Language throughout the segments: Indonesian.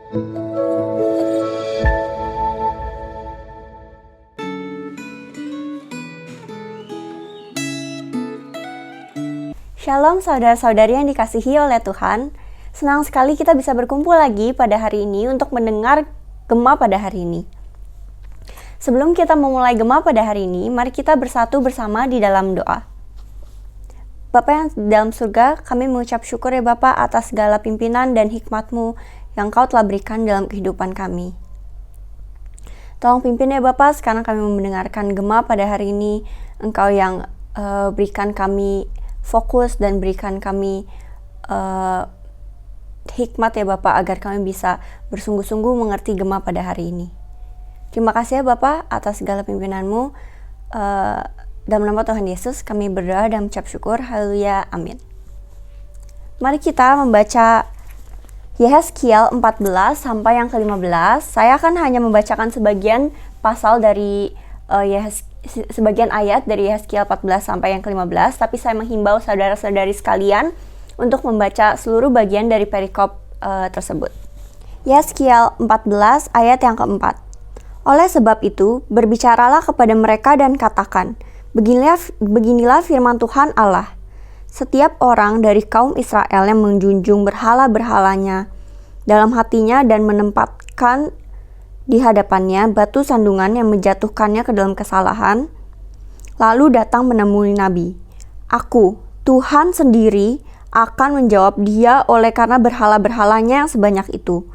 Shalom saudara-saudari yang dikasihi oleh Tuhan. Senang sekali kita bisa berkumpul lagi pada hari ini untuk mendengar Gema pada hari ini. Sebelum kita memulai Gema pada hari ini, mari kita bersatu bersama di dalam doa. Bapa yang di dalam surga, kami mengucap syukur ya Bapa atas segala pimpinan dan hikmat-Mu yang Kau telah berikan dalam kehidupan kami. Tolong pimpin ya Bapa, sekarang kami mendengarkan Gema pada hari ini. Engkau yang berikan kami fokus dan berikan kami hikmat ya Bapak agar kami bisa bersungguh-sungguh mengerti Gema pada hari ini. Terima kasih ya Bapak atas segala pimpinan-Mu. Dalam nama Tuhan Yesus kami berdoa dan mengucap syukur. Haleluya, amin. Mari kita membaca Yehezkiel 14 sampai yang ke-15. Saya akan hanya membacakan sebagian pasal dari sebagian ayat dari Yehezkiel 14 sampai yang ke-15, tapi saya menghimbau saudara-saudari sekalian untuk membaca seluruh bagian dari perikop tersebut. Yehezkiel 14 ayat yang keempat. Oleh sebab itu, berbicaralah kepada mereka dan katakan, beginilah firman Tuhan Allah. Setiap orang dari kaum Israel yang menjunjung berhala-berhalanya dalam hatinya dan menempatkan di hadapannya batu sandungan yang menjatuhkannya ke dalam kesalahan, lalu datang menemui Nabi. Aku, Tuhan sendiri, akan menjawab dia oleh karena berhala-berhalanya yang sebanyak itu,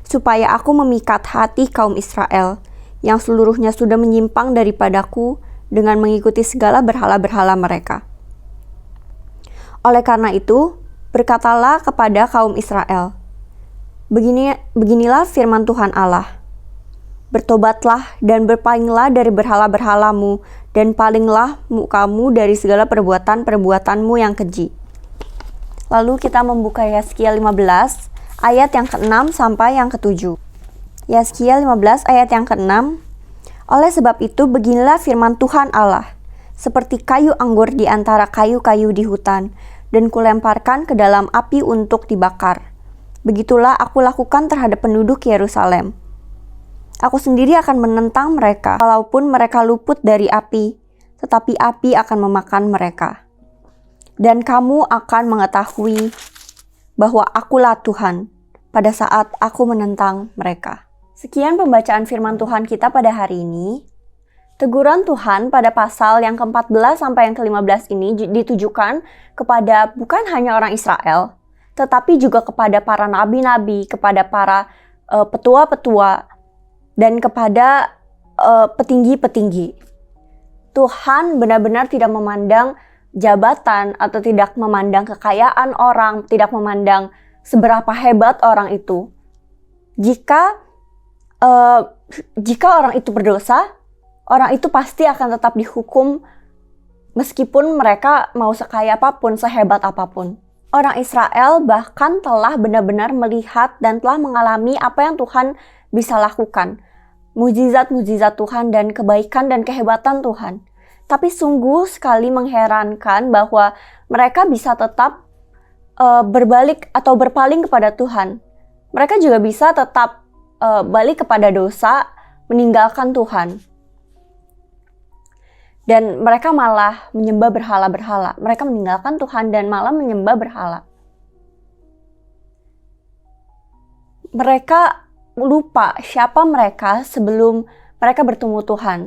supaya aku memikat hati kaum Israel, yang seluruhnya sudah menyimpang daripadaku dengan mengikuti segala berhala-berhala mereka. Oleh karena itu, berkatalah kepada kaum Israel, beginilah firman Tuhan Allah. Bertobatlah dan berpalinglah dari berhala-berhalamu dan palinglah mukamu dari segala perbuatan-perbuatanmu yang keji. Lalu kita membuka Yehezkiel 15 ayat yang ke-6 sampai yang ke-7. Yehezkiel 15 ayat yang ke-6. Oleh sebab itu beginilah firman Tuhan Allah, seperti kayu anggur di antara kayu-kayu di hutan, dan kulemparkan ke dalam api untuk dibakar. Begitulah aku lakukan terhadap penduduk Yerusalem. Aku sendiri akan menentang mereka, walaupun mereka luput dari api, tetapi api akan memakan mereka. Dan kamu akan mengetahui bahwa akulah Tuhan pada saat aku menentang mereka. Sekian pembacaan firman Tuhan kita pada hari ini. Teguran Tuhan pada pasal yang ke-14 sampai yang ke-15 ini ditujukan kepada bukan hanya orang Israel, tetapi juga kepada para nabi-nabi, kepada para petua-petua, dan kepada petinggi-petinggi. Tuhan benar-benar tidak memandang jabatan atau tidak memandang kekayaan orang, tidak memandang seberapa hebat orang itu. Jika orang itu berdosa, orang itu pasti akan tetap dihukum meskipun mereka mau sekaya apapun, sehebat apapun. Orang Israel bahkan telah benar-benar melihat dan telah mengalami apa yang Tuhan bisa lakukan. Mujizat-mujizat Tuhan dan kebaikan dan kehebatan Tuhan. Tapi sungguh sekali mengherankan bahwa mereka bisa tetap berbalik atau berpaling kepada Tuhan. Mereka juga bisa tetap balik kepada dosa, meninggalkan Tuhan. Dan mereka malah menyembah berhala-berhala. Mereka meninggalkan Tuhan dan malah menyembah berhala. Mereka lupa siapa mereka sebelum mereka bertemu Tuhan.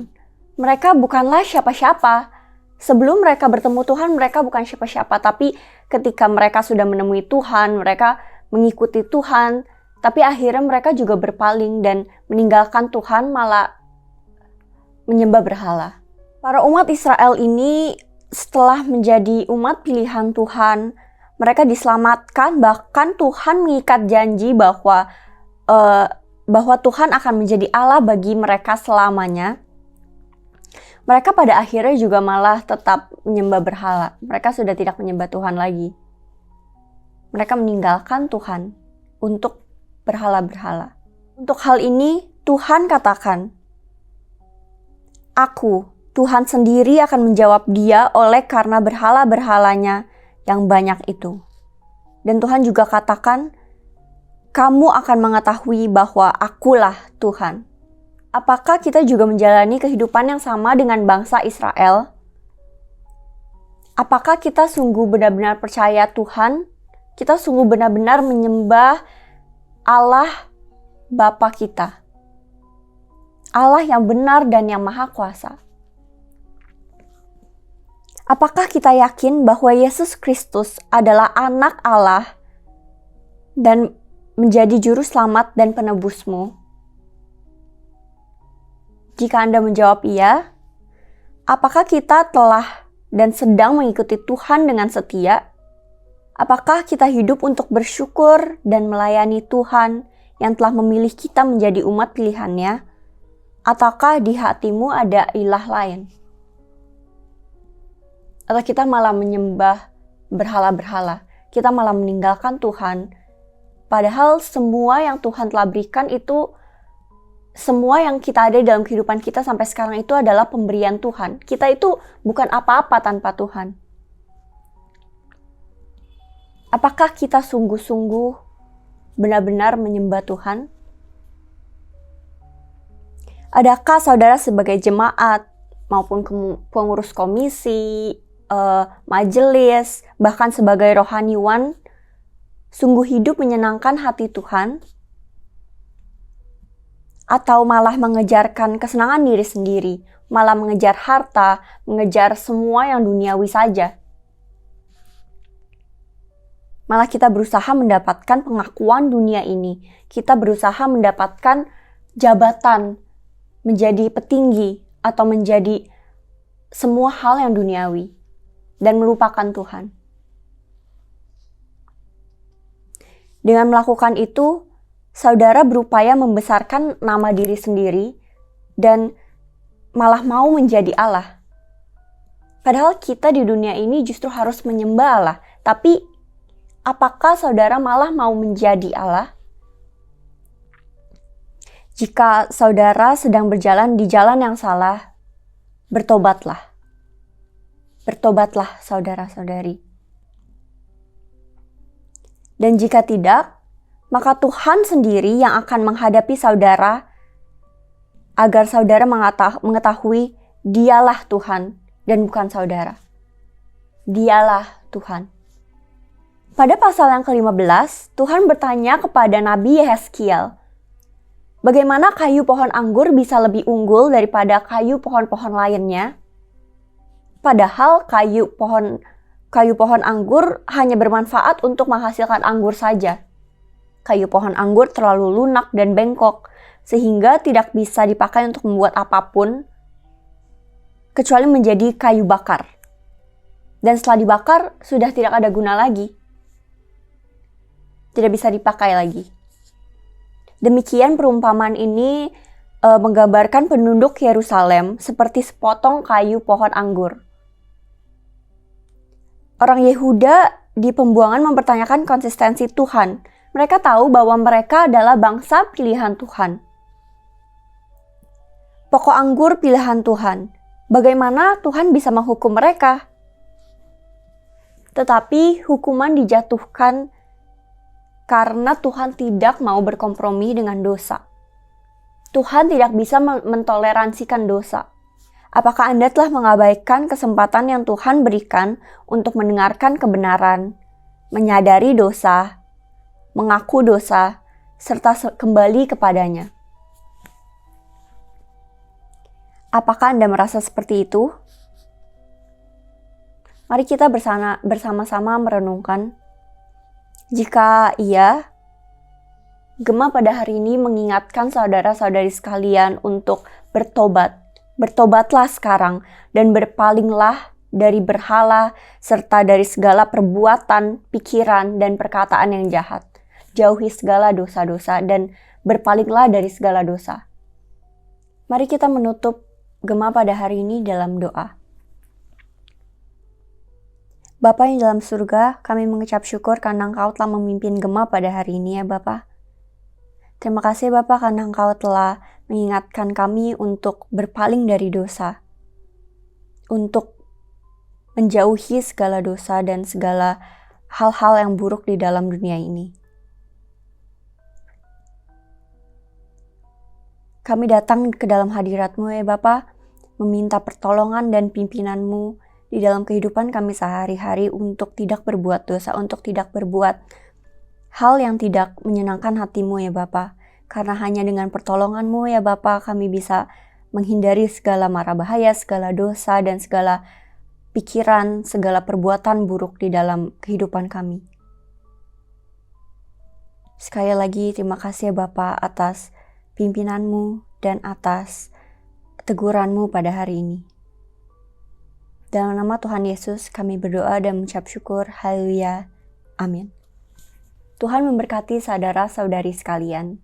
Mereka bukanlah siapa-siapa. Sebelum mereka bertemu Tuhan, mereka bukan siapa-siapa. Tapi ketika mereka sudah menemui Tuhan, mereka mengikuti Tuhan. Tapi akhirnya mereka juga berpaling dan meninggalkan Tuhan, malah menyembah berhala. Para umat Israel ini setelah menjadi umat pilihan Tuhan, mereka diselamatkan. Bahkan Tuhan mengikat janji bahwa Tuhan akan menjadi Allah bagi mereka selamanya. Mereka pada akhirnya juga malah tetap menyembah berhala. Mereka sudah tidak menyembah Tuhan lagi. Mereka meninggalkan Tuhan untuk berhala-berhala. Untuk hal ini Tuhan katakan, Aku, Tuhan sendiri akan menjawab dia oleh karena berhala-berhalanya yang banyak itu. Dan Tuhan juga katakan, kamu akan mengetahui bahwa akulah Tuhan. Apakah kita juga menjalani kehidupan yang sama dengan bangsa Israel? Apakah kita sungguh benar-benar percaya Tuhan? Kita sungguh benar-benar menyembah Allah Bapa kita. Allah yang benar dan yang maha kuasa. Apakah kita yakin bahwa Yesus Kristus adalah anak Allah dan menjadi juru selamat dan penebusmu? Jika Anda menjawab iya, apakah kita telah dan sedang mengikuti Tuhan dengan setia? Apakah kita hidup untuk bersyukur dan melayani Tuhan yang telah memilih kita menjadi umat pilihannya? Ataukah di hatimu ada ilah lain? Atau kita malah menyembah berhala-berhala? Kita malah meninggalkan Tuhan. Padahal semua yang Tuhan telah berikan itu, semua yang kita ada dalam kehidupan kita sampai sekarang itu adalah pemberian Tuhan. Kita itu bukan apa-apa tanpa Tuhan. Apakah kita sungguh-sungguh benar-benar menyembah Tuhan? Adakah saudara sebagai jemaat maupun pengurus komisi, majelis, bahkan sebagai rohaniwan, sungguh hidup menyenangkan hati Tuhan? Atau malah mengejarkan kesenangan diri sendiri, malah mengejar harta, mengejar semua yang duniawi saja? Malah kita berusaha mendapatkan pengakuan dunia ini. Kita berusaha mendapatkan jabatan, menjadi petinggi, atau menjadi semua hal yang duniawi, dan melupakan Tuhan. Dengan melakukan itu, saudara berupaya membesarkan nama diri sendiri, dan malah mau menjadi Allah. Padahal kita di dunia ini justru harus menyembah Allah. Tapi, apakah saudara malah mau menjadi Allah? Jika saudara sedang berjalan di jalan yang salah, bertobatlah. Bertobatlah saudara-saudari. Dan jika tidak, maka Tuhan sendiri yang akan menghadapi saudara agar saudara mengetahui Dialah Tuhan dan bukan saudara. Dialah Tuhan. Pada pasal yang ke-15, Tuhan bertanya kepada Nabi Yehezkiel, bagaimana kayu pohon anggur bisa lebih unggul daripada kayu pohon-pohon lainnya? Padahal kayu pohon anggur hanya bermanfaat untuk menghasilkan anggur saja. Kayu pohon anggur terlalu lunak dan bengkok, sehingga tidak bisa dipakai untuk membuat apapun, kecuali menjadi kayu bakar. Dan setelah dibakar, sudah tidak ada guna lagi. Tidak bisa dipakai lagi. Demikian perumpamaan ini menggambarkan penduduk Yerusalem seperti sepotong kayu pohon anggur. Orang Yehuda di pembuangan mempertanyakan konsistensi Tuhan. Mereka tahu bahwa mereka adalah bangsa pilihan Tuhan. Pokok anggur pilihan Tuhan. Bagaimana Tuhan bisa menghukum mereka? Tetapi hukuman dijatuhkan karena Tuhan tidak mau berkompromi dengan dosa. Tuhan tidak bisa mentoleransikan dosa. Apakah Anda telah mengabaikan kesempatan yang Tuhan berikan untuk mendengarkan kebenaran, menyadari dosa, mengaku dosa, serta kembali kepadanya? Apakah Anda merasa seperti itu? Mari kita bersama-sama merenungkan. Jika iya, Gema pada hari ini mengingatkan saudara-saudari sekalian untuk bertobat. Bertobatlah sekarang dan berpalinglah dari berhala serta dari segala perbuatan, pikiran, dan perkataan yang jahat. Jauhi segala dosa-dosa dan berpalinglah dari segala dosa. Mari kita menutup Gema pada hari ini dalam doa. Bapa yang dalam surga, kami mengucap syukur karena Engkau telah memimpin Gema pada hari ini ya Bapa. Terima kasih Bapa karena Engkau telah mengingatkan kami untuk berpaling dari dosa. Untuk menjauhi segala dosa dan segala hal-hal yang buruk di dalam dunia ini. Kami datang ke dalam hadirat-Mu ya Bapa, meminta pertolongan dan pimpinan-Mu di dalam kehidupan kami sehari-hari untuk tidak berbuat dosa, untuk tidak berbuat hal yang tidak menyenangkan hati-Mu ya Bapa. Karena hanya dengan pertolongan-Mu ya Bapa kami bisa menghindari segala mara bahaya, segala dosa, dan segala pikiran, segala perbuatan buruk di dalam kehidupan kami. Sekali lagi terima kasih ya Bapa atas pimpinan-Mu dan atas teguran-Mu pada hari ini. Dalam nama Tuhan Yesus kami berdoa dan mengucap syukur. Haleluya. Amin. Tuhan memberkati saudara-saudari sekalian.